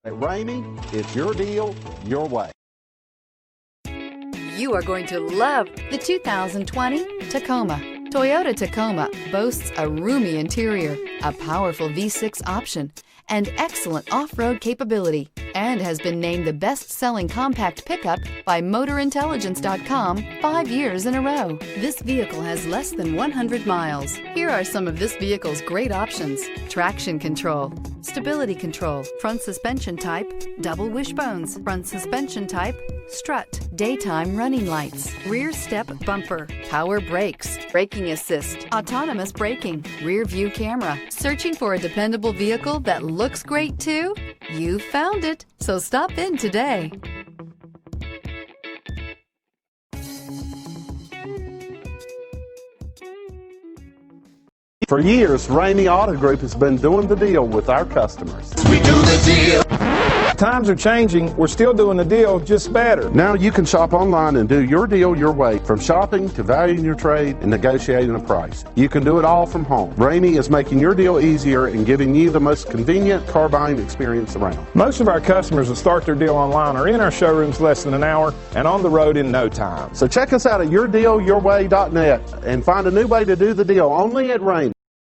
At Ramey, it's your deal, your way. You are going to love the 2020 Tacoma. Toyota Tacoma boasts a roomy interior, a powerful V6 option, and excellent off-road capability, and has been named the best-selling compact pickup by MotorIntelligence.com 5 years in a row. This vehicle has less than 100 miles. Here are some of this vehicle's great options: traction control, stability control, front suspension type, double wishbones, front suspension type, strut, daytime running lights, rear step bumper, power brakes, braking assist, autonomous braking, rear view camera. Searching for a dependable vehicle that looks great too? You found it, so stop in today. For years, Ramey Auto Group has been doing the deal with our customers. We do the deal. Times are changing. We're still doing the deal, just better. Now you can shop online and do your deal your way, from shopping to valuing your trade and negotiating a price. You can do it all from home. Ramey is making your deal easier and giving you the most convenient car buying experience around. Most of our customers that start their deal online are in our showrooms less than an hour and on the road in no time. So check us out at yourdealyourway.net and find a new way to do the deal only at Ramey.